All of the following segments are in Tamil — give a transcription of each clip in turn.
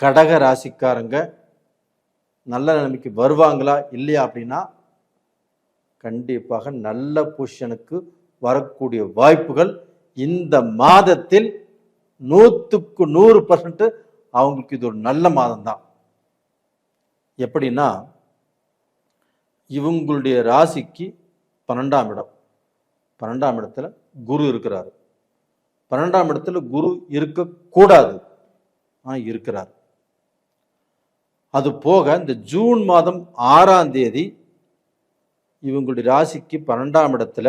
கடக ராசிக்காரங்க நல்ல நிலைமைக்கு வருவாங்களா இல்லையா அப்படின்னா கண்டிப்பாக நல்ல பொசிஷனுக்கு வரக்கூடிய வாய்ப்புகள் இந்த மாதத்தில் 100% அவங்களுக்கு இது ஒரு நல்ல மாதம் தான். எப்படின்னா இவங்களுடைய ராசிக்கு 12ஆம் இடம், 12ஆம் இடத்துல குரு இருக்கிறார். 12ஆம் இடத்துல குரு இருக்கக்கூடாது, இருக்கிறார். அது போக இந்த ஜூன் மாதம் 6ஆம் தேதி இவங்களுடைய ராசிக்கு 12ஆம் இடத்துல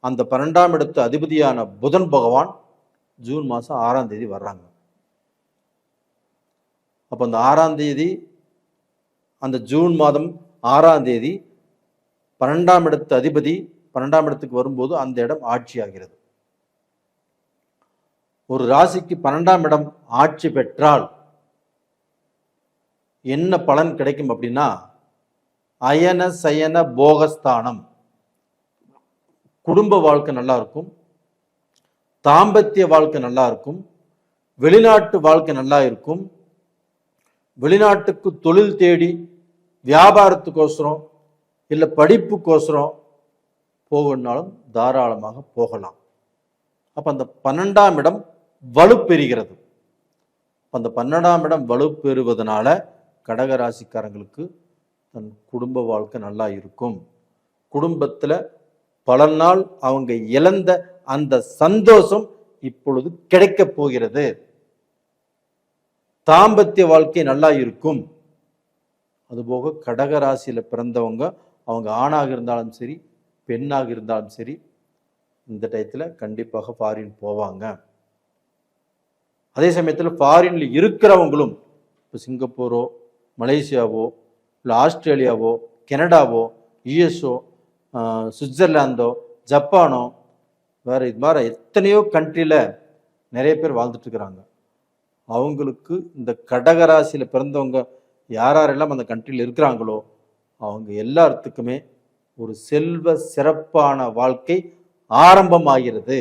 அந்த 12ஆம் இடத்து அதிபதியான புதன் பகவான் ஜூன் மாதம் 6ஆம் தேதி வர்றாங்க. அப்போ அந்த 6ஆம் தேதி அந்த ஜூன் மாதம் 6ஆம் தேதி 12ஆம் இடத்து அதிபதி 12ஆம் இடத்துக்கு வரும்போது அந்த இடம் ஆட்சி ஆகிறது. ஒரு ராசிக்கு 12ஆம் இடம் ஆட்சி பெற்றால் என்ன பலன் கிடைக்கும் அப்படின்னா அயன சயன போகஸ்தானம், குடும்ப வாழ்க்கை நல்லா இருக்கும், தாம்பத்திய வாழ்க்கை நல்லா இருக்கும், வெளிநாட்டு வாழ்க்கை நல்லா இருக்கும், வெளிநாட்டுக்கு தொழில் தேடி வியாபாரத்துக்கோசரம் இல்லை படிப்புக்கோசரம் போகணும்னாலும் தாராளமாக போகலாம். அப்போ அந்த 12ஆம் இடம் வலுப்பெறுகிறது. அந்த 12ஆம் இடம் வலுப்பெறுவதனால கடகராசிக்காரங்களுக்கு தன் குடும்ப வாழ்க்கை நல்லா இருக்கும். குடும்பத்தில் பல நாள் அவங்க இழந்த அந்த சந்தோஷம் இப்பொழுது கிடைக்க போகிறது. தாம்பத்திய வாழ்க்கை நல்லா இருக்கும். அதுபோக கடகராசியில பிறந்தவங்க அவங்க ஆணாக இருந்தாலும் சரி பெண்ணாக இருந்தாலும் சரி இந்த டயத்தில் கண்டிப்பாக ஃபாரின் போவாங்க. அதே சமயத்தில் ஃபாரின்ல இருக்கிறவங்களும் இப்போ சிங்கப்பூரோ மலேசியாவோ இல்லை ஆஸ்திரேலியாவோ கனடாவோ யுஎஸ்ஓ சுவிட்சர்லாந்தோ ஜப்பானோ வேறு இது மாதிரி எத்தனையோ கண்ட்ரியில் நிறைய பேர் வாழ்ந்துட்டு இருக்கிறாங்க. அவங்களுக்கு இந்த கடகராசியில் பிறந்தவங்க யாரெல்லாம் அந்த கண்ட்ரியில் இருக்கிறாங்களோ அவங்க எல்லாத்துக்குமே ஒரு செல்வ சிறப்பான வாழ்க்கை ஆரம்பமாகிறது.